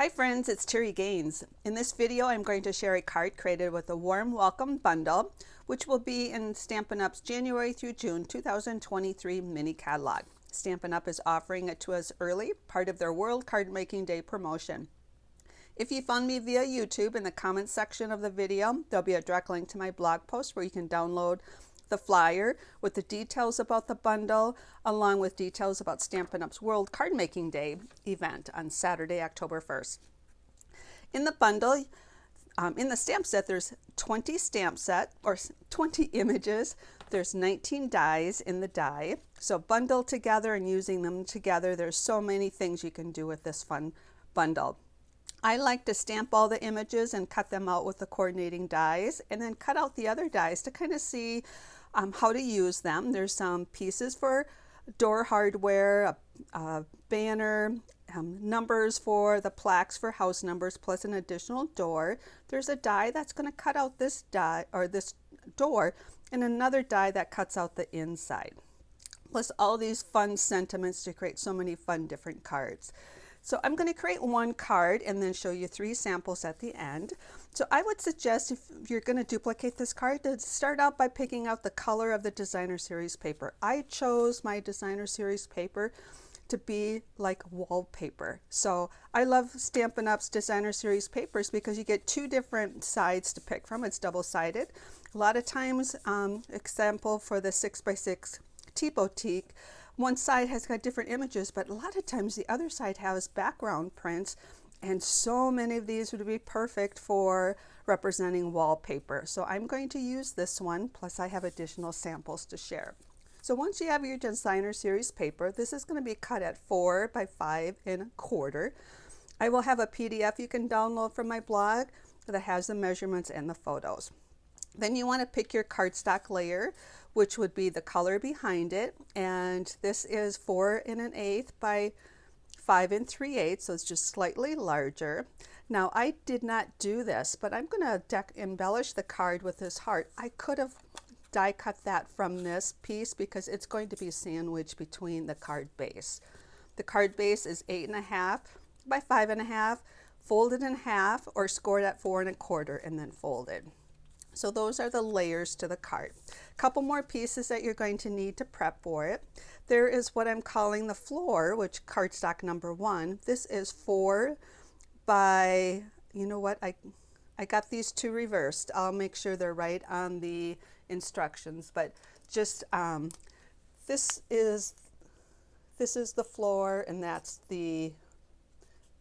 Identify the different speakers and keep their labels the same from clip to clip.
Speaker 1: Hi friends, it's Terry Gaines. In this video, I'm going to share a card created with a warm welcome bundle, which will be in Stampin' Up's January through June 2023 mini catalog. Stampin' Up is offering it to us early, part of their World Card Making Day promotion. If you found me via YouTube, in the comments section of the video, there'll be a direct link to my blog post where you can download the flyer with the details about the bundle, along with details about Stampin' Up's World Card Making Day event on Saturday, October 1st. In the bundle, in the stamp set, there's 20 stamp set, or 20 images. There's 19 dies in the die. So bundled together and using them together, there's so many things you can do with this fun bundle. I like to stamp all the images and cut them out with the coordinating dies, and then cut out the other dies to kind of see how to use them. There's some pieces for door hardware, a banner, numbers for the plaques for house numbers, plus an additional door. There's a die that's going to cut out this die or this door, and another die that cuts out the inside. Plus all these fun sentiments to create so many fun different cards. So I'm going to create one card and then show you 3 samples at the end. So I would suggest, if you're going to duplicate this card, to start out by picking out the color of the designer series paper. I chose my designer series paper to be like wallpaper. So I love Stampin' Up's designer series papers because you get 2 different sides to pick from. It's double-sided. A lot of times, example for the 6x6 Tea Boutique, one side has got different images, but a lot of times the other side has background prints, and so many of these would be perfect for representing wallpaper. So I'm going to use this one, plus I have additional samples to share. So once you have your designer series paper, this is going to be cut at 4 by 5 1/4. I will have a PDF you can download from my blog that has the measurements and the photos. Then you want to pick your cardstock layer, which would be the color behind it. And this is 4 1/8 by 5 3/8, so it's just slightly larger. Now I did not do this, but I'm going to embellish the card with this heart. I could have die cut that from this piece because it's going to be sandwiched between the card base. The card base is 8 1/2 by 5 1/2, folded in half or scored at 4 1/4 and then folded. So those are the layers to the card. A couple more pieces that you're going to need to prep for it. There is what I'm calling the floor, which cardstock number 1. This is 4 by, you know what, I got these 2 reversed. I'll make sure they're right on the instructions, but just this is the floor and that's the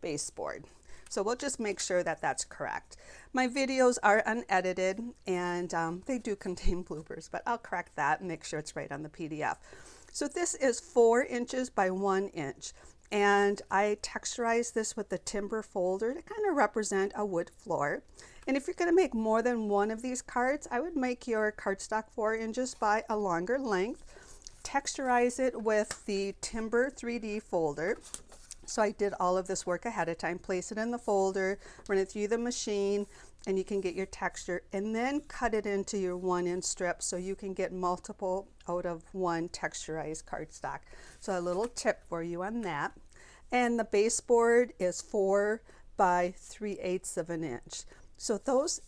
Speaker 1: baseboard. So we'll just make sure that that's correct. My videos are unedited and they do contain bloopers, but I'll correct that and make sure it's right on the PDF. So this is 4 inches by 1 inch. And I texturized this with the timber folder to kind of represent a wood floor. And if you're going to make more than one of these cards, I would make your cardstock 4 inches by a longer length. Texturize it with the timber 3D folder. So I did all of this work ahead of time, place it in the folder, run it through the machine, and you can get your texture, and then cut it into your 1 inch strips so you can get multiple out of one texturized cardstock. So a little tip for you on that. And the baseboard is 4 by 3/8 of an inch. So those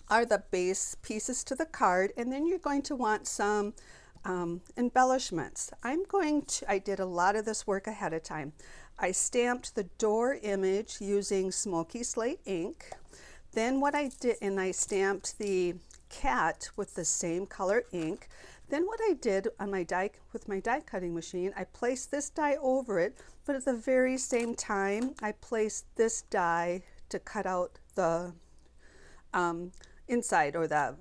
Speaker 1: are the base pieces to the card, and then you're going to want some embellishments. I did a lot of this work ahead of time. I stamped the door image using smoky slate ink. Then what I did, and I stamped the cat with the same color ink. Then what I did on my die, with my die cutting machine, I placed this die over it, but at the very same time, I placed this die to cut out the inside or the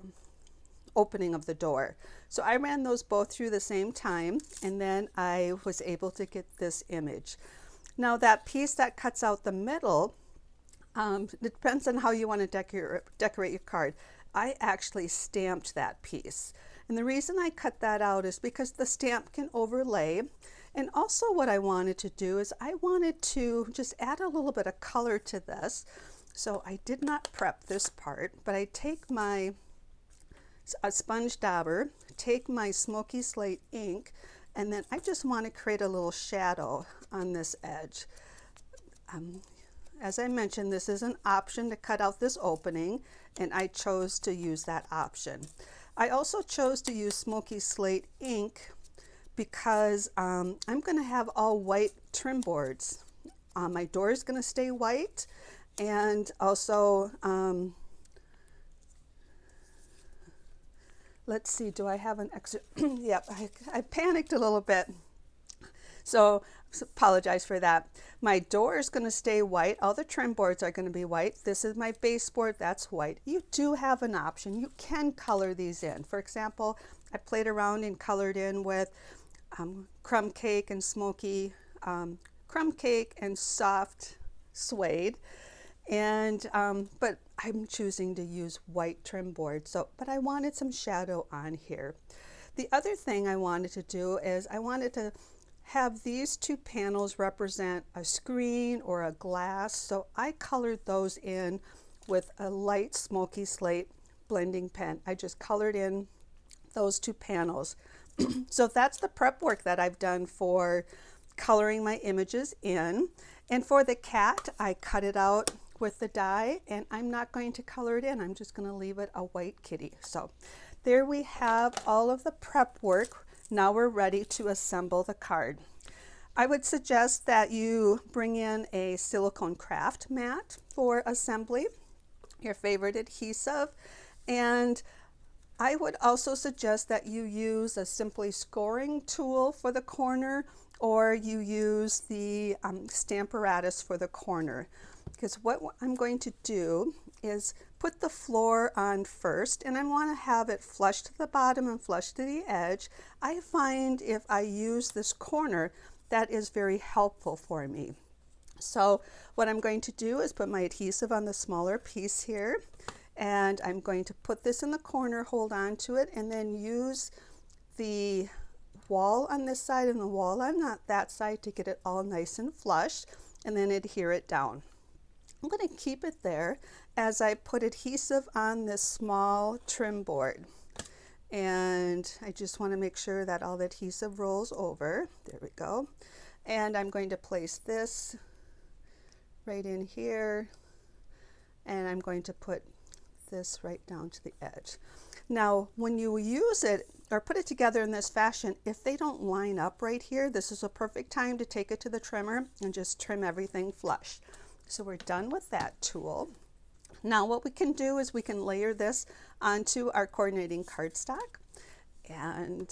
Speaker 1: opening of the door. So I ran those both through the same time, and then I was able to get this image. Now that piece that cuts out the middle, it depends on how you want to decorate your card. I actually stamped that piece. And the reason I cut that out is because the stamp can overlay. And also what I wanted to do is I wanted to just add a little bit of color to this. So I did not prep this part, but I take a sponge dauber, take my smoky slate ink, and then I just want to create a little shadow on this edge. as I mentioned, this is an option to cut out this opening, and I chose to use that option. I also chose to use Smoky Slate ink because I'm going to have all white trim boards. My door is going to stay white, and also let's see, do I have an extra? Yep, I panicked a little bit. So apologize for that. My door is going to stay white. All the trim boards are going to be white. This is my baseboard. That's white. You do have an option. You can color these in. For example, I played around and colored in with crumb cake and smoky crumb cake and soft suede. And but I'm choosing to use white trim board. But I wanted some shadow on here. The other thing I wanted to do is I wanted to have these two panels represent a screen or a glass. So I colored those in with a light Smoky Slate blending pen. I just colored in those two panels. So that's the prep work that I've done for coloring my images in. And for the cat, I cut it out with the die, and I'm not going to color it in. I'm just going to leave it a white kitty. So there we have all of the prep work. Now we're ready to assemble the card. I would suggest that you bring in a silicone craft mat for assembly, your favorite adhesive, and I would also suggest that you use a simply scoring tool for the corner, or you use the Stamparatus for the corner. Because what I'm going to do is put the floor on first, and I want to have it flush to the bottom and flush to the edge. I find if I use this corner, that is very helpful for me. So what I'm going to do is put my adhesive on the smaller piece here, and I'm going to put this in the corner, hold on to it, and then use the wall on this side and the wall on that side to get it all nice and flush, and then adhere it down. I'm going to keep it there as I put adhesive on this small trim board. And I just want to make sure that all the adhesive rolls over. There we go. And I'm going to place this right in here. And I'm going to put this right down to the edge. Now, when you use it or put it together in this fashion, if they don't line up right here, this is a perfect time to take it to the trimmer and just trim everything flush. So we're done with that tool. Now what we can do is we can layer this onto our coordinating cardstock. And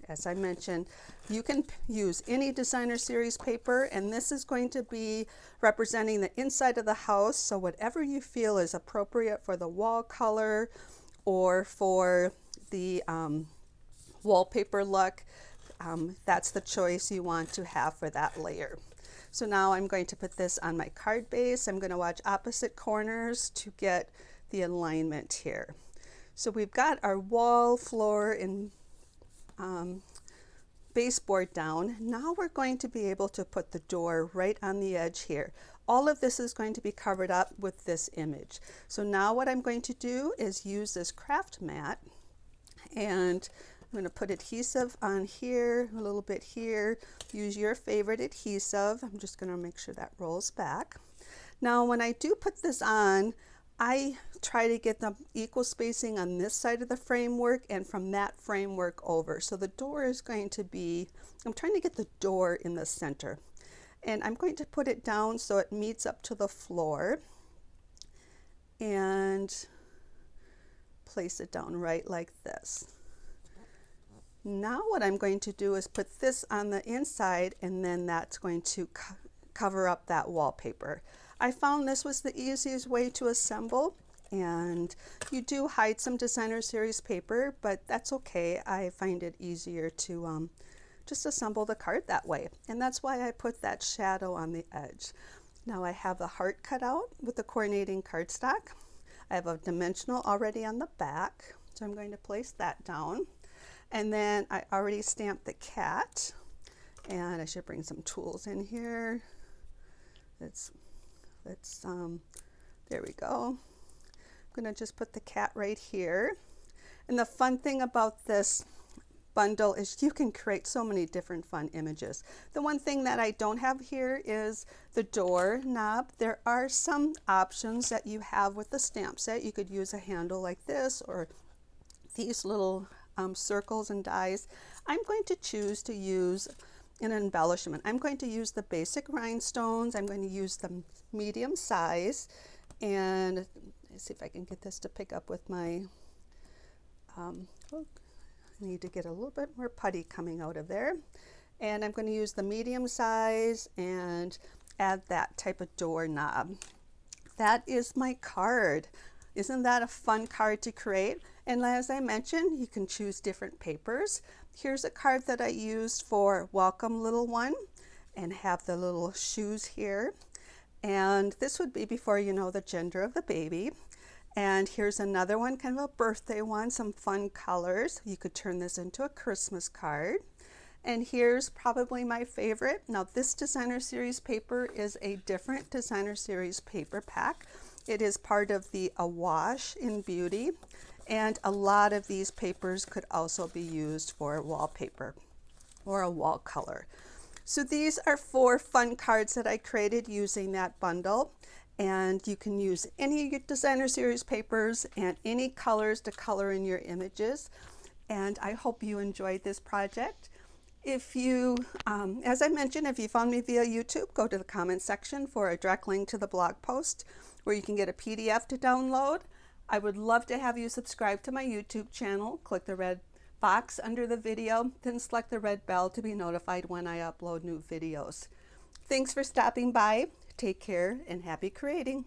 Speaker 1: as I mentioned, you can use any designer series paper, and this is going to be representing the inside of the house. So whatever you feel is appropriate for the wall color or for the wallpaper look, that's the choice you want to have for that layer. So now I'm going to put this on my card base. I'm going to watch opposite corners to get the alignment here. So we've got our wall, floor, and baseboard down. Now we're going to be able to put the door right on the edge here. All of this is going to be covered up with this image. So now what I'm going to do is use this craft mat, and I'm going to put adhesive on here, a little bit here. Use your favorite adhesive. I'm just going to make sure that rolls back. Now when I do put this on, I try to get the equal spacing on this side of the framework and from that framework over. So the door is going to be, I'm trying to get the door in the center. And I'm going to put it down so it meets up to the floor and place it down right like this. Now what I'm going to do is put this on the inside, and then that's going to cover up that wallpaper. I found this was the easiest way to assemble, and you do hide some designer series paper, but that's okay. I find it easier to just assemble the card that way, and that's why I put that shadow on the edge. Now I have the heart cut out with the coordinating cardstock. I have a dimensional already on the back, so I'm going to place that down. And then I already stamped the cat, and I should bring some tools in here. There we go. I'm gonna just put the cat right here. And the fun thing about this bundle is you can create so many different fun images. The one thing that I don't have here is the door knob. There are some options that you have with the stamp set. You could use a handle like this or these little circles and dies. I'm going to choose to use an embellishment. I'm going to use the basic rhinestones. I'm going to use the medium size, and let's see if I can get this to pick up with my I need to get a little bit more putty coming out of there. And I'm going to use the medium size and add that type of door knob. That is my card. Isn't that a fun card to create? And as I mentioned, you can choose different papers. Here's a card that I used for Welcome Little One and have the little shoes here. And this would be before you know the gender of the baby. And here's another one, kind of a birthday one, some fun colors. You could turn this into a Christmas card. And here's probably my favorite. Now this designer series paper is a different designer series paper pack. It is part of the Awash in Beauty. And a lot of these papers could also be used for wallpaper or a wall color. So these are 4 fun cards that I created using that bundle. And you can use any designer series papers and any colors to color in your images. And I hope you enjoyed this project. If you, as I mentioned, if you found me via YouTube, go to the comment section for a direct link to the blog post where you can get a PDF to download. I would love to have you subscribe to my YouTube channel. Click the red box under the video, then select the red bell to be notified when I upload new videos. Thanks for stopping by. Take care and happy creating.